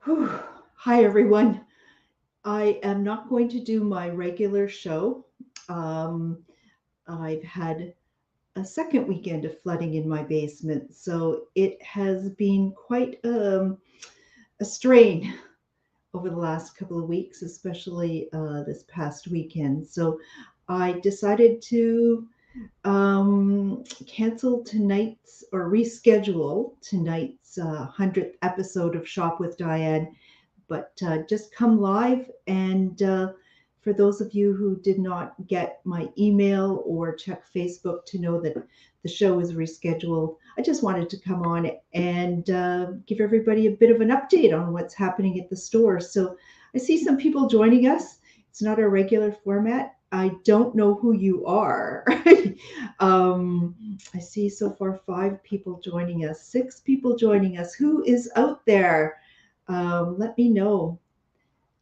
Whew. Hi, everyone. I am not going to do my regular show. Um, I've had a second weekend of flooding in my basement, so it has been quite a strain over the last couple of weeks, especially this past weekend. So I decided to cancel tonight's or reschedule tonight's 100th episode of Shop with Diane, but just come live. And for those of you who did not get my email or check Facebook to know that the show is rescheduled, I just wanted to come on and give everybody a bit of an update on what's happening at the store. So I see some people joining us. It's not our regular format. I don't know who you are. I see so far 5 people joining us, 6 people joining us. Who is out there? Let me know.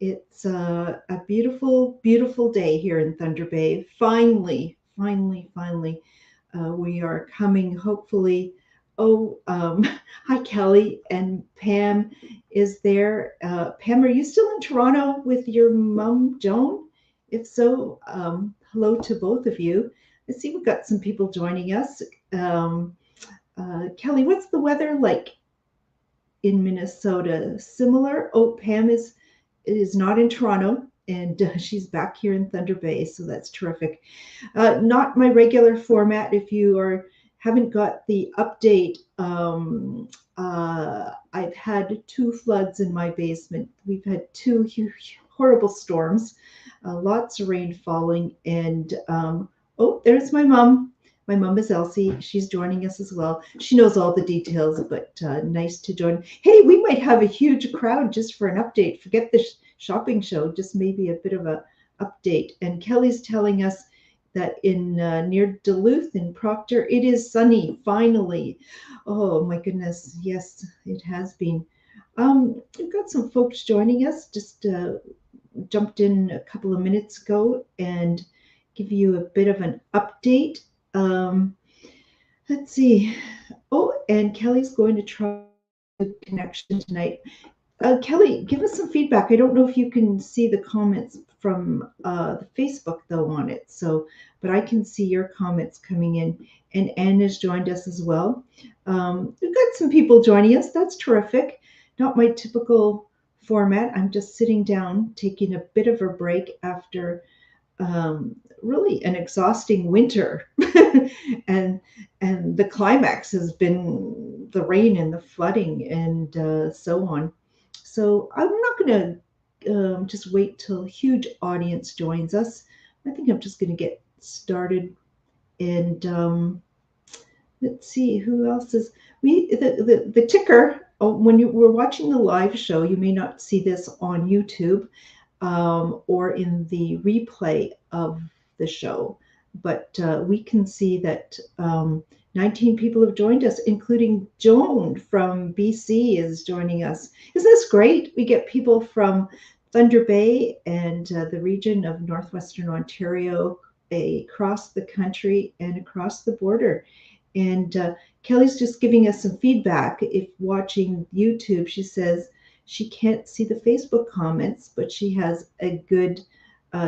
It's a beautiful, beautiful day here in Thunder Bay. Finally, we are coming, hopefully. Oh, hi, Kelly, and Pam is there. Pam, are you still in Toronto with your mom, Joan? If so, hello to both of you. I see we've got some people joining us. Um, Kelly, what's the weather like in Minnesota? Similar? Oh, Pam is not in Toronto, and she's back here in Thunder Bay, so that's terrific. Not my regular format. If you haven't got the update, I've had 2 floods in my basement. We've had 2 horrible storms, lots of rain falling, and oh, there's my mom. My mom is Elsie. She's joining us as well. She knows all the details, but nice to join. Hey, we might have a huge crowd just for an update. Forget the shopping show, just maybe a bit of a update. And Kelly's telling us that in near Duluth in Proctor, it is sunny finally. Oh my goodness, yes, it has been. We've got some folks joining us. Just jumped in a couple of minutes ago and give you a bit of an update. Um, let's see. Oh, and Kelly's going to try the connection tonight. Kelly, give us some feedback. I don't know if you can see the comments from the Facebook though on it. So, but I can see your comments coming in, and Anne has joined us as well. We've got some people joining us. That's terrific. Not my typical format. I'm just sitting down, taking a bit of a break after really an exhausting winter, and the climax has been the rain and the flooding and so on. So I'm not going to just wait till a huge audience joins us. I think I'm just going to get started. And let's see who else is the ticker. Oh, when you were watching the live show, you may not see this on YouTube or in the replay of the show, but we can see that 19 people have joined us, including Joan from BC is joining us. Isn't this great? We get people from Thunder Bay and the region of Northwestern Ontario, across the country and across the border. And Kelly's just giving us some feedback. If watching YouTube, she says she can't see the Facebook comments, but she has a good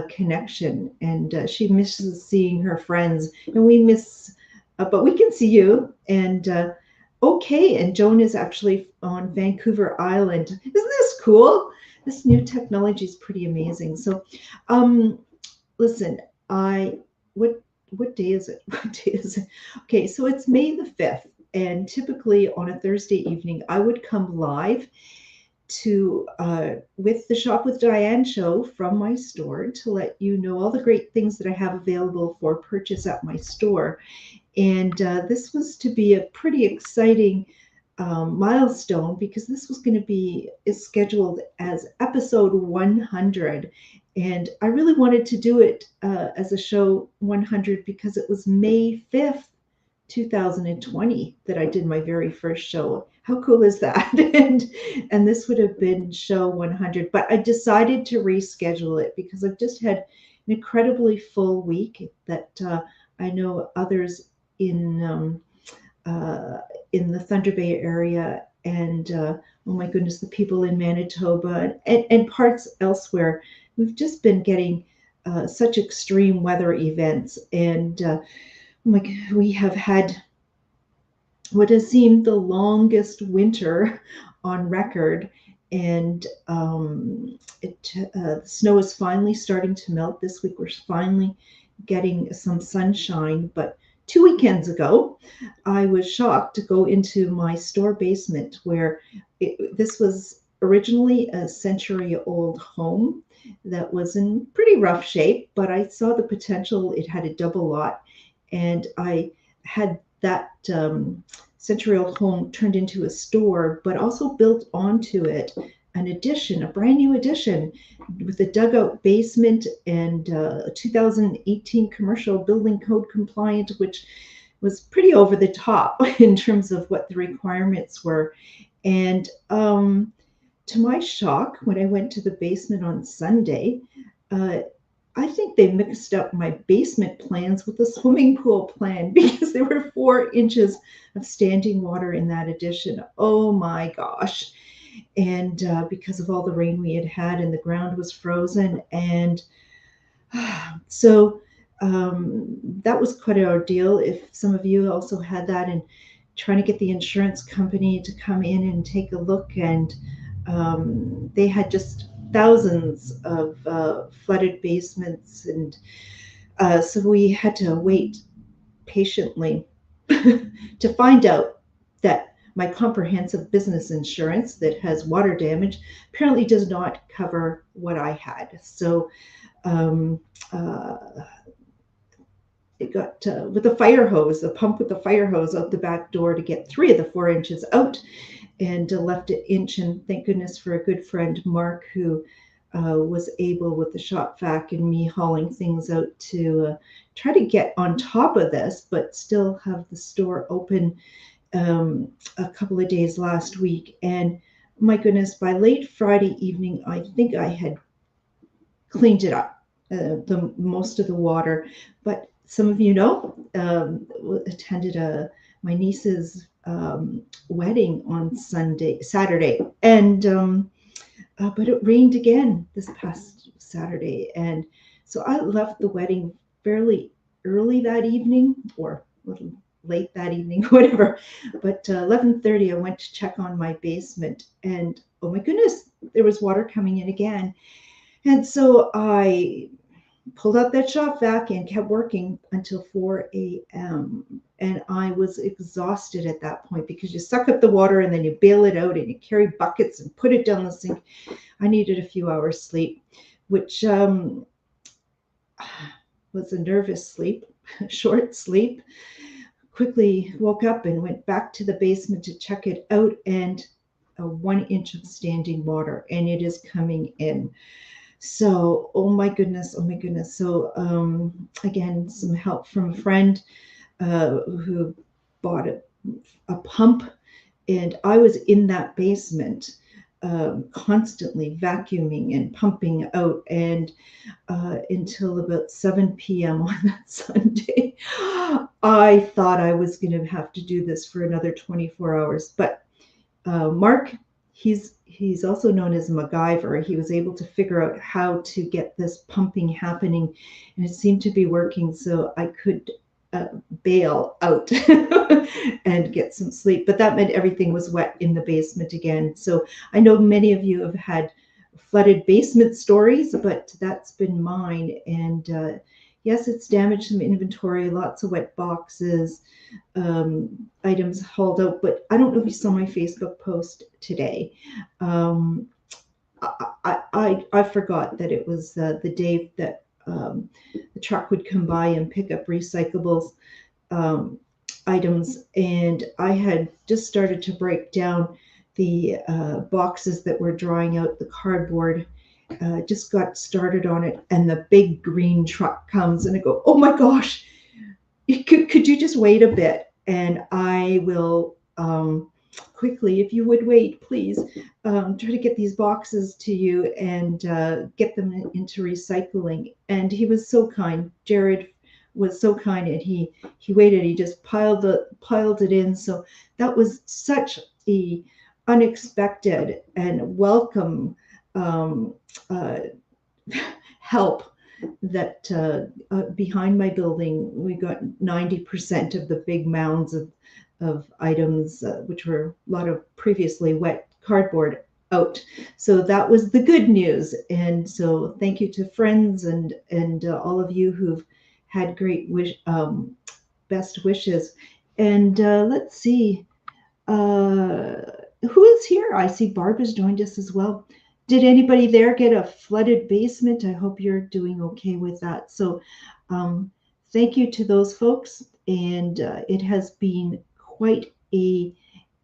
connection, and she misses seeing her friends. And we miss, but we can see you. And okay, and Joan is actually on Vancouver Island. Isn't this cool? This new technology is pretty amazing. So, um, listen, I what day is it? What day is it? Okay, so it's May the 5th, and typically on a Thursday evening, I would come live to with the Shop with Diane show from my store to let you know all the great things that I have available for purchase at my store. And this was to be a pretty exciting milestone, because this was going to be is scheduled as episode 100. And I really wanted to do it as a show 100 because it was May 5th, 2020 that I did my very first show. How cool is that? And this would have been show 100, but I decided to reschedule it because I've just had an incredibly full week that I know others in the Thunder Bay area and oh my goodness, the people in Manitoba and parts elsewhere. We've just been getting such extreme weather events, and like we have had what has seemed the longest winter on record. And the snow is finally starting to melt this week. We're finally getting some sunshine. But 2 weekends ago, I was shocked to go into my store basement where this was originally a century-old home that was in pretty rough shape, but I saw the potential. It had a double lot, and I had that century-old home turned into a store, but also built onto it an addition, a brand new addition with a dugout basement and a 2018 commercial building code compliant, which was pretty over the top in terms of what the requirements were. And to my shock, when I went to the basement on Sunday, uh, I think they mixed up my basement plans with the swimming pool plan because there were 4 inches of standing water in that addition. Oh my gosh. And because of all the rain we had had, and the ground was frozen. And so that was quite an ordeal. If some of you also had that, and trying to get the insurance company to come in and take a look, and they had just thousands of flooded basements, and so we had to wait patiently to find out that my comprehensive business insurance that has water damage apparently does not cover what I had. So um, uh, it got with a fire hose, a pump with a fire hose out the back door to get 3 of the 4 inches out, and left an inch. And thank goodness for a good friend, Mark, who was able, with the shop vac and me hauling things out, to try to get on top of this, but still have the store open a couple of days last week. And my goodness, by late Friday evening, I think I had cleaned it up, the most of the water. But some of you know, attended my niece's wedding on Saturday, and but it rained again this past Saturday, and so I left the wedding fairly early that evening, or a little late that evening, whatever. But 11:30, I went to check on my basement, and oh my goodness, there was water coming in again. And so I pulled out that shop vac and kept working until 4 a.m. And I was exhausted at that point, because you suck up the water and then you bail it out and you carry buckets and put it down the sink. I needed a few hours sleep, which was a nervous sleep, short sleep. Quickly woke up and went back to the basement to check it out, and 1 inch of standing water, and it is coming in. So, oh my goodness, oh my goodness. So, again, some help from a friend who bought a pump, and I was in that basement constantly vacuuming and pumping out, and until about 7 p.m. on that Sunday. I thought I was going to have to do this for another 24 hours, but Mark, he's also known as MacGyver. He was able to figure out how to get this pumping happening, and it seemed to be working, so I could bail out and get some sleep. But that meant everything was wet in the basement again. So I know many of you have had flooded basement stories, but that's been mine. And yes, it's damaged some inventory, lots of wet boxes, items hauled out. But I don't know if you saw my Facebook post today. I forgot that it was the day that the truck would come by and pick up recyclables items, and I had just started to break down the boxes that were drying out, the cardboard. Just got started on it, and the big green truck comes, and I go, oh my gosh, could you just wait a bit, and I will quickly, if you would wait, please, try to get these boxes to you and get them into recycling. And he was so kind. Jared was so kind, and he waited. He just piled it in. So that was such a unexpected and welcome um, uh, help that behind my building, we got 90% of the big mounds of items, which were a lot of previously wet cardboard, out. So that was the good news. And so thank you to friends and all of you who've had great best wishes. And let's see. Uh, who is here? I see Barb has joined us as well. Did anybody there get a flooded basement? I hope you're doing okay with that. So, um, thank you to those folks. And it has been quite a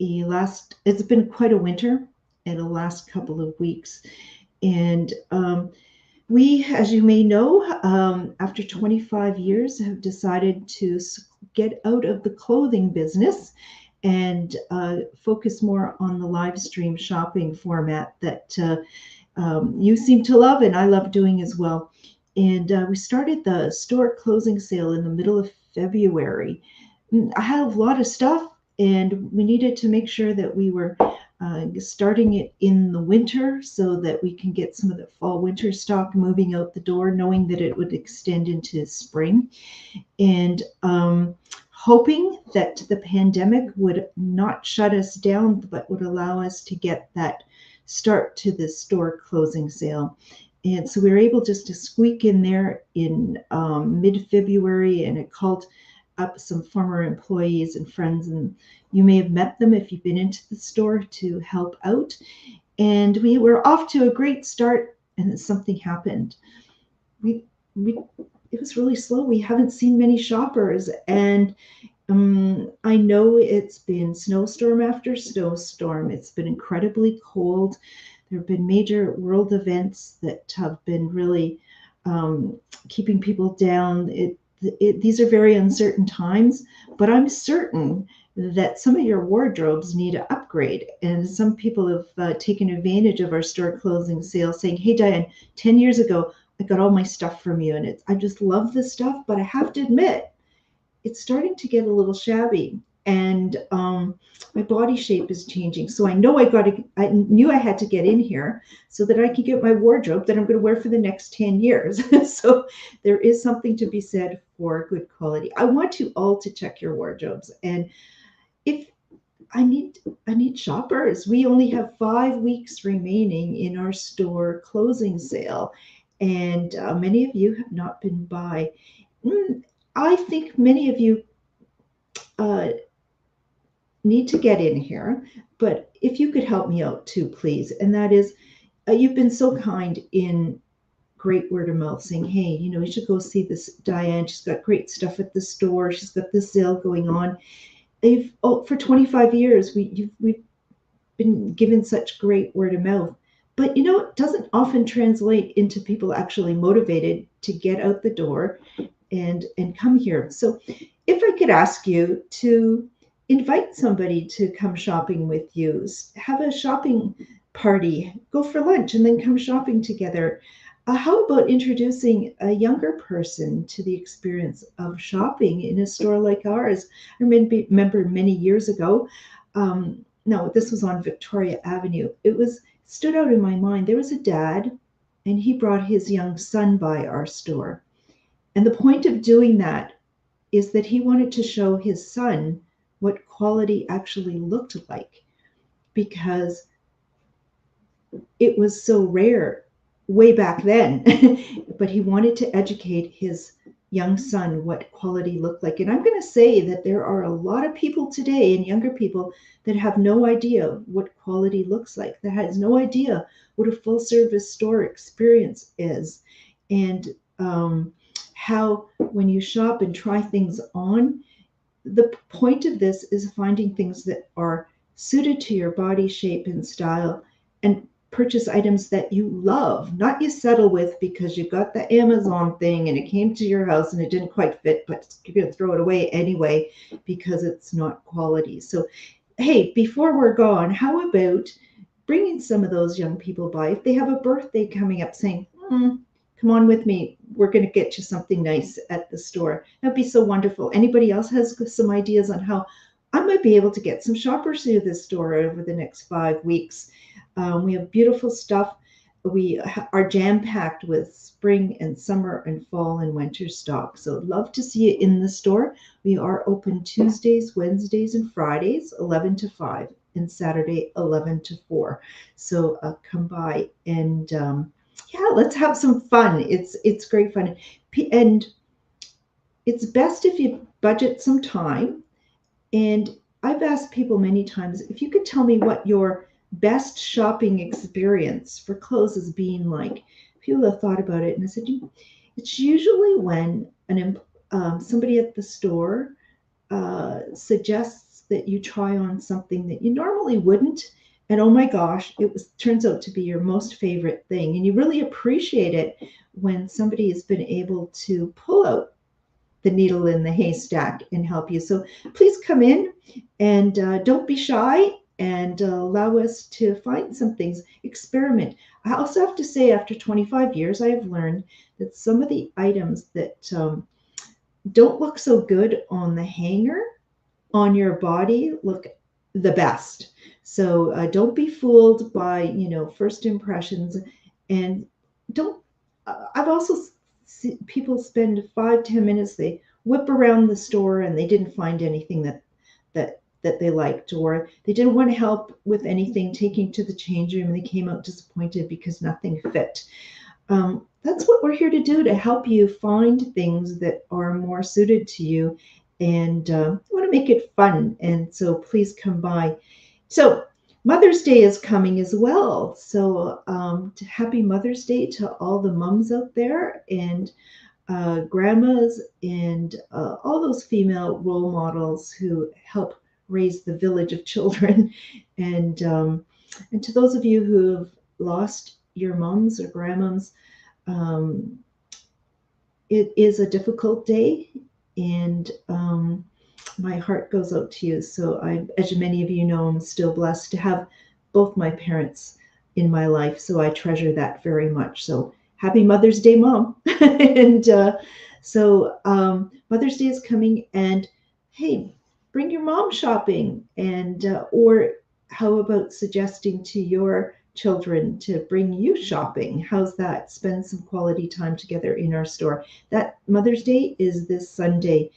last. It's been quite a winter and a last couple of weeks. And we, as you may know, after 25 years, have decided to get out of the clothing business and focus more on the live stream shopping format that you seem to love and I love doing as well. And we started the store closing sale in the middle of February. I have a lot of stuff, and we needed to make sure that we were starting it in the winter so that we can get some of the fall winter stock moving out the door, knowing that it would extend into spring. And hoping that the pandemic would not shut us down, but would allow us to get that start to the store closing sale. And so we were able just to squeak in there in mid-February, and it called up some former employees and friends, and you may have met them if you've been into the store, to help out. And we were off to a great start, and then something happened. We it was really slow. We haven't seen many shoppers, and I know it's been snowstorm after snowstorm. It's been incredibly cold. There have been major world events that have been really keeping people down. These are very uncertain times, but I'm certain that some of your wardrobes need an upgrade. And some people have taken advantage of our store closing sale, saying, "Hey, Diane, 10 years ago, I got all my stuff from you, and I just love this stuff, but I have to admit, it's starting to get a little shabby, and my body shape is changing. So I know I knew I had to get in here so that I could get my wardrobe that I'm going to wear for the next 10 years. So there is something to be said for good quality. I want you all to check your wardrobes, and if I need shoppers. We only have 5 weeks remaining in our store closing sale, and many of you have not been by. I think many of you uh, need to get in here, but if you could help me out too, please. And that is, you've been so kind in great word of mouth saying, "Hey, you should go see this Diane. She's got great stuff at the store. She's got this sale going on." For 25 years, we've been given such great word of mouth. But it doesn't often translate into people actually motivated to get out the door and come here. So if I could ask you to invite somebody to come shopping with you, have a shopping party, go for lunch, and then come shopping together. How about introducing a younger person to the experience of shopping in a store like ours? I remember many years ago, no, this was on Victoria Avenue. It stood out in my mind. There was a dad, and he brought his young son by our store. And the point of doing that is that he wanted to show his son what quality actually looked like, because it was so rare way back then. But he wanted to educate his young son what quality looked like. And I'm going to say that there are a lot of people today, and younger people, that have no idea what quality looks like, that has no idea what a full service store experience is. And how when you shop and try things on, the point of this is finding things that are suited to your body shape and style, and purchase items that you love, not you settle with because you got the Amazon thing and it came to your house and it didn't quite fit, but you're going to throw it away anyway because it's not quality. So, hey, before we're gone, how about bringing some of those young people by, if they have a birthday coming up, saying, "Come on with me. We're going to get you something nice at the store." That'd be so wonderful. Anybody else has some ideas on how I might be able to get some shoppers through this store over the next 5 weeks. We have beautiful stuff. We are jam packed with spring and summer and fall and winter stock. So love to see you in the store. We are open Tuesdays, Wednesdays, and Fridays, 11 to 5, and Saturday, 11 to 4. So come by and yeah, let's have some fun. It's great fun, and it's best if you budget some time. And I've asked people many times if you could tell me what your best shopping experience for clothes has been like. People have thought about it, and I said, it's usually when somebody at the store suggests that you try on something that you normally wouldn't. And oh my gosh, turns out to be your most favorite thing. And you really appreciate it when somebody has been able to pull out the needle in the haystack and help you. So please come in and don't be shy and allow us to find some things, experiment. I also have to say, after 25 years, I have learned that some of the items that don't look so good on the hanger on your body look the best. So don't be fooled by, first impressions, and don't. I've also seen people spend 5-10 minutes. They whip around the store and they didn't find anything that they liked, or they didn't want to help with anything taking to the change room, and they came out disappointed because nothing fit. That's what we're here to do, to help you find things that are more suited to you, and want to make it fun. And so please come by. So Mother's Day is coming as well. So happy Mother's Day to all the moms out there, and grandmas, and all those female role models who help raise the village of children. And to those of you who have lost your moms or grandmoms, it is a difficult day, and my heart goes out to you. So as many of you know, I'm still blessed to have both my parents in my life. So I treasure that very much. So happy Mother's Day, Mom. And so Mother's Day is coming, and hey, bring your mom shopping, and or how about suggesting to your children to bring you shopping? How's that? Spend some quality time together in our store. That Mother's Day is this Sunday.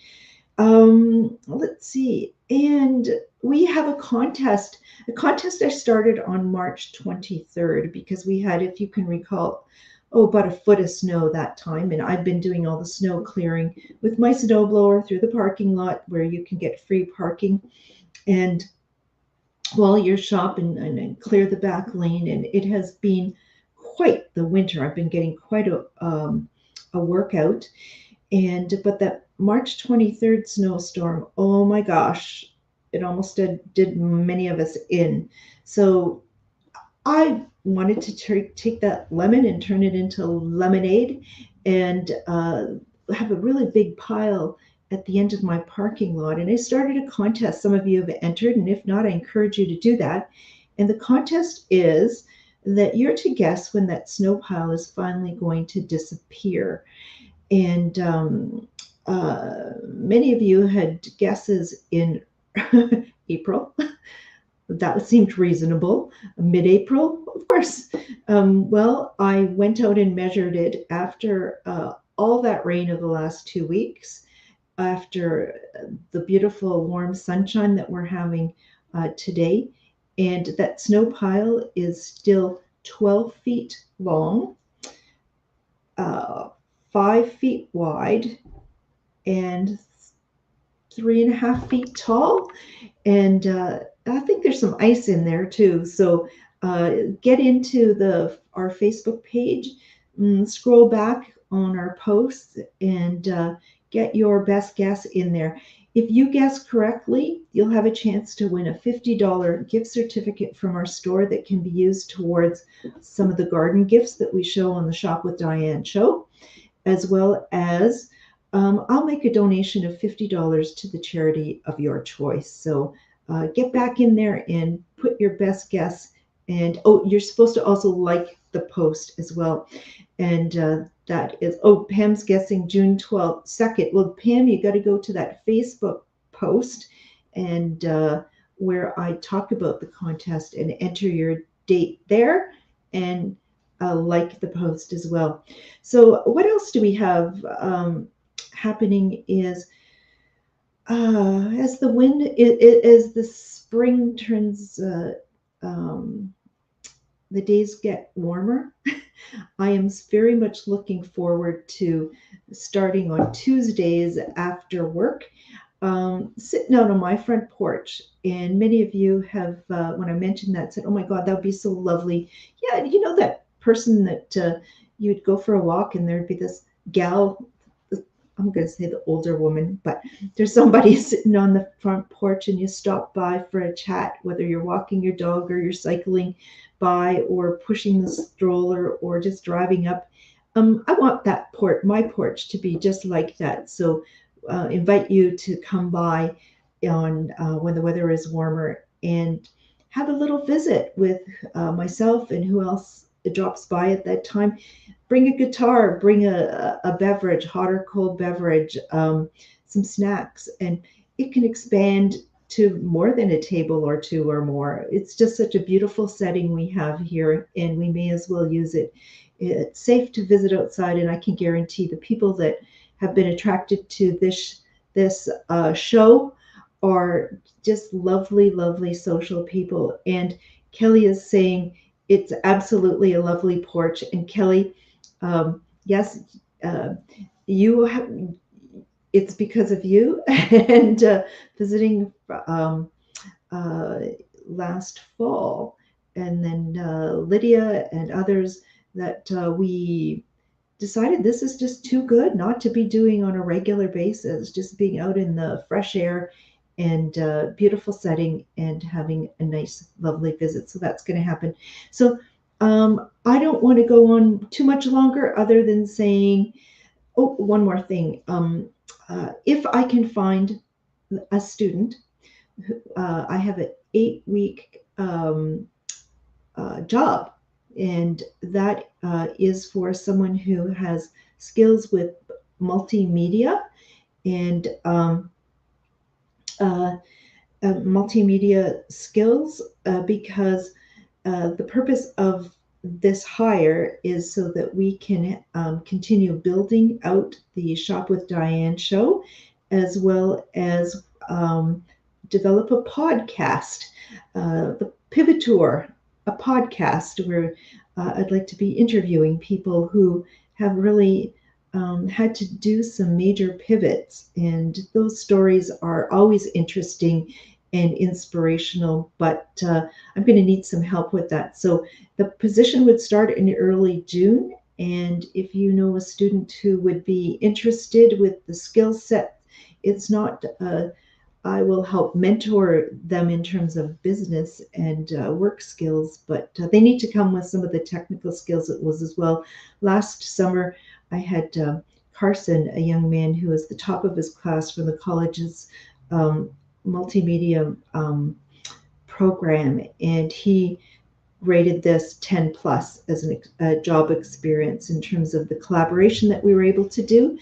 Let's see. And we have a contest I started on March 23rd, because we had, if you can recall, about a foot of snow that time. And I've been doing all the snow clearing with my snowblower through the parking lot where you can get free parking. And while you're shopping and clear the back lane, and it has been quite the winter. I've been getting quite a workout. But that March 23rd snowstorm, oh my gosh, it almost did many of us in. So I wanted to take that lemon and turn it into lemonade, and have a really big pile at the end of my parking lot. And I started a contest. Some of you have entered, and if not, I encourage you to do that. And the contest is that you're to guess when that snow pile is finally going to disappear. And many of you had guesses in April. That seemed reasonable. Mid-April, of course. Well, I went out and measured it after all that rain of the last 2 weeks, after the beautiful warm sunshine that we're having today. And that snow pile is still 12 feet long, 5 feet wide, and 3.5 feet tall. And I think there's some ice in there too. So get into our Facebook page, scroll back on our posts, and get your best guess in there. If you guess correctly, you'll have a chance to win a $50 gift certificate from our store that can be used towards some of the garden gifts that we show on the Shop with Diane show, as well as I'll make a donation of $50 to the charity of your choice. So get back in there and put your best guess. And you're supposed to also like the post as well. And that is, Pam's guessing June 12th, 2nd. Well, Pam, you got to go to that Facebook post and where I talk about the contest and enter your date there and like the post as well. So what else do we have happening is as the wind, as the spring turns, um, the days get warmer. I am very much looking forward to starting on Tuesdays after work, sitting out on my front porch. And many of you have, when I mentioned that, said, "Oh my God, that would be so lovely." Yeah, you know that person that you'd go for a walk and there'd be this gal. I'm going to say the older woman, but there's somebody sitting on the front porch and you stop by for a chat, whether you're walking your dog or you're cycling by or pushing the stroller or just driving up. I want that my porch to be just like that. So invite you to come by on when the weather is warmer and have a little visit with myself and who else drops by at that time. Bring a guitar, bring a beverage, hot or cold beverage, some snacks, and it can expand to more than a table or two or more. It's just such a beautiful setting we have here, and we may as well use it. It's safe to visit outside, and I can guarantee the people that have been attracted to this show are just lovely, lovely social people. And Kelly is saying it's absolutely a lovely porch. And Kelly, yes, uh, you have, it's because of you and visiting um, uh, last fall, and then Lydia and others that we decided this is just too good not to be doing on a regular basis, just being out in the fresh air and beautiful setting and having a nice, lovely visit. So that's going to happen. So I don't want to go on too much longer other than saying, oh, one more thing. If I can find a student, I have an 8-week job, and that is for someone who has skills with multimedia and uh, multimedia skills because the purpose of this hire is so that we can continue building out the Shop with Diane show, as well as develop a podcast, the Pivotour, a podcast where I'd like to be interviewing people who have really had to do some major pivots. And those stories are always interesting and inspirational, but I'm going to need some help with that. So the position would start in early June. And if you know a student who would be interested with the skill set, it's not I will help mentor them in terms of business and work skills, but they need to come with some of the technical skills it was as well. Last summer, I had Carson, a young man who was the top of his class from the college's um, multimedia program, and he rated this 10 plus as a job experience in terms of the collaboration that we were able to do.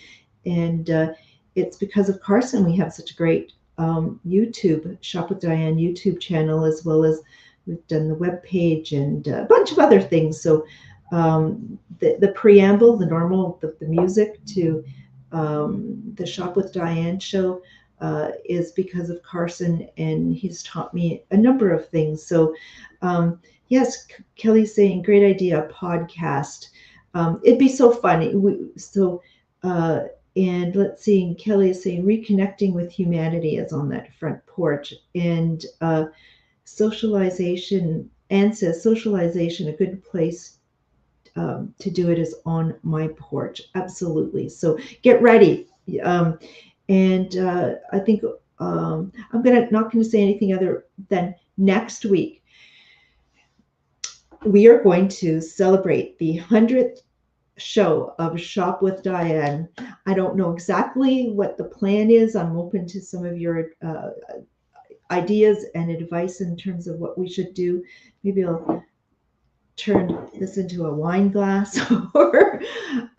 And it's because of Carson we have such a great YouTube Shop with Diane YouTube channel, as well as we've done the web page and a bunch of other things. So the preamble, the music to the Shop with Diane show is because of Carson, and he's taught me a number of things. So yes, Kelly's saying, great idea, podcast. It'd be so fun. And let's see, and Kelly is saying reconnecting with humanity is on that front porch. And socialization, Anne says socialization, a good place to do it is on my porch. Absolutely. So get ready. And I think I'm not going to say anything other than next week we are going to celebrate the 100th show of Shop with Diane. I don't know exactly what the plan is. I'm open to some of your ideas and advice in terms of what we should do. Maybe I'll turn this into a wine glass or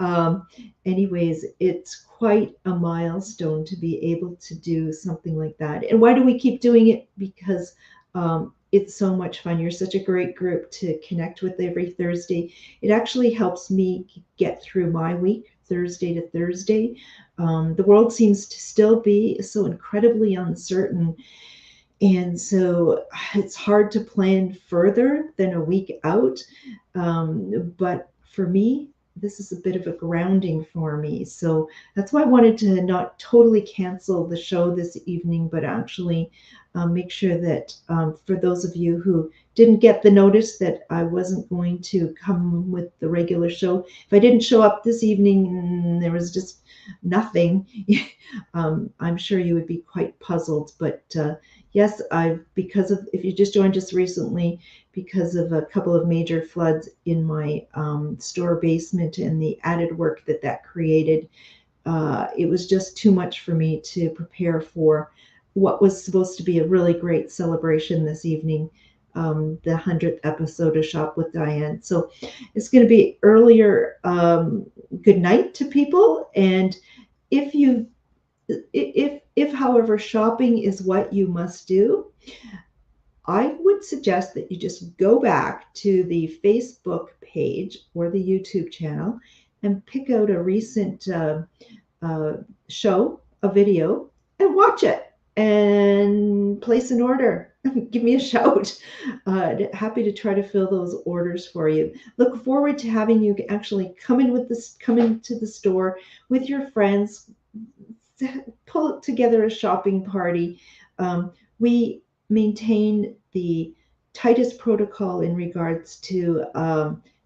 um, anyways, it's quite a milestone to be able to do something like that. And why do we keep doing it? Because it's so much fun. You're such a great group to connect with every Thursday. It actually helps me get through my week, Thursday to Thursday. The world seems to still be so incredibly uncertain, and so it's hard to plan further than a week out. But for me, this is a bit of a grounding for me. So that's why I wanted to not totally cancel the show this evening, but actually make sure that for those of you who didn't get the notice that I wasn't going to come with the regular show, if I didn't show up this evening, there was just nothing. I'm sure you would be quite puzzled, but yes, because of, if you just joined us recently, because of a couple of major floods in my store basement and the added work that that created, it was just too much for me to prepare for what was supposed to be a really great celebration this evening, the 100th episode of Shop with Diane. So it's going to be earlier. Good night to people. And if you if however shopping is what you must do, I would suggest that you just go back to the Facebook page or the YouTube channel and pick out a recent show, a video, and watch it and place an order. Give me a shout. Happy to try to fill those orders for you. Look forward to having you actually come into the store with your friends, pull together a shopping party. We maintain the tightest protocol in regards to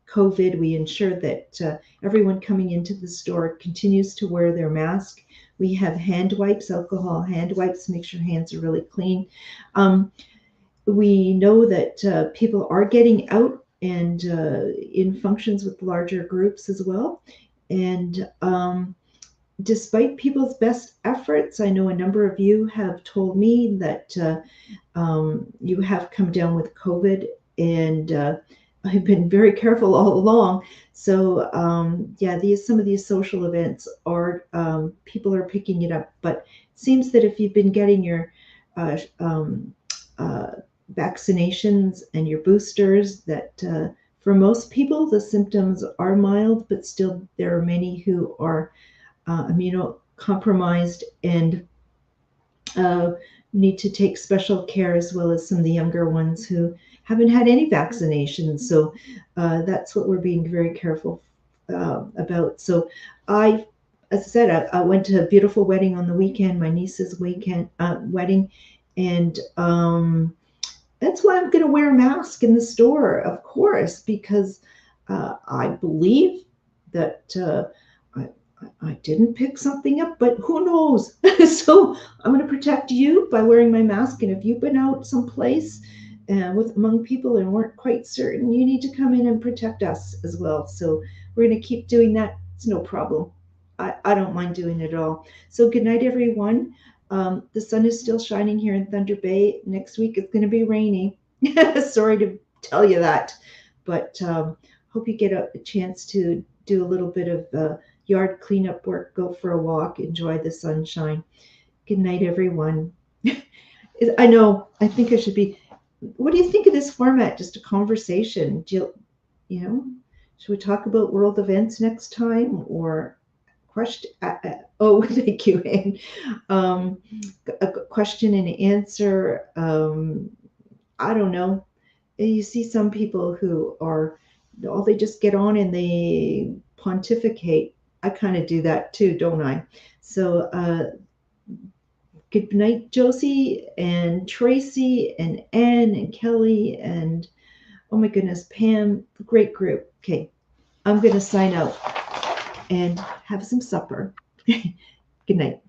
COVID. We ensure that everyone coming into the store continues to wear their mask. We have hand wipes, alcohol hand wipes, make sure hands are really clean. We know that people are getting out and in functions with larger groups as well. And despite people's best efforts, I know a number of you have told me that you have come down with COVID, and I've been very careful all along. So yeah, some of these social events are people are picking it up, but it seems that if you've been getting your uh, vaccinations and your boosters, that for most people the symptoms are mild, but still there are many who are immunocompromised and need to take special care, as well as some of the younger ones who haven't had any vaccinations. So that's what we're being very careful about. So as I said, I went to a beautiful wedding on the weekend, my niece's wedding, and that's why I'm going to wear a mask in the store, of course, because I believe that I didn't pick something up, but who knows? So I'm going to protect you by wearing my mask. And if you've been out someplace with among people and weren't quite certain, you need to come in and protect us as well. So we're going to keep doing that. It's no problem. I don't mind doing it at all. So good night, everyone. The sun is still shining here in Thunder Bay. Next week it's going to be rainy. Sorry to tell you that, but hope you get a chance to do a little bit of yard cleanup work, go for a walk, enjoy the sunshine. Good night, everyone. I know, I think I should be. What do you think of this format? Just a conversation. You know, should we talk about world events next time, or question? Oh, thank you, Anne. A question and answer. I don't know. You see some people who are, they just get on and they pontificate. I kind of do that too, don't I? So good night, Josie and Tracy and Anne and Kelly and, oh my goodness, Pam. Great group. Okay, I'm going to sign out and have some supper. Good night.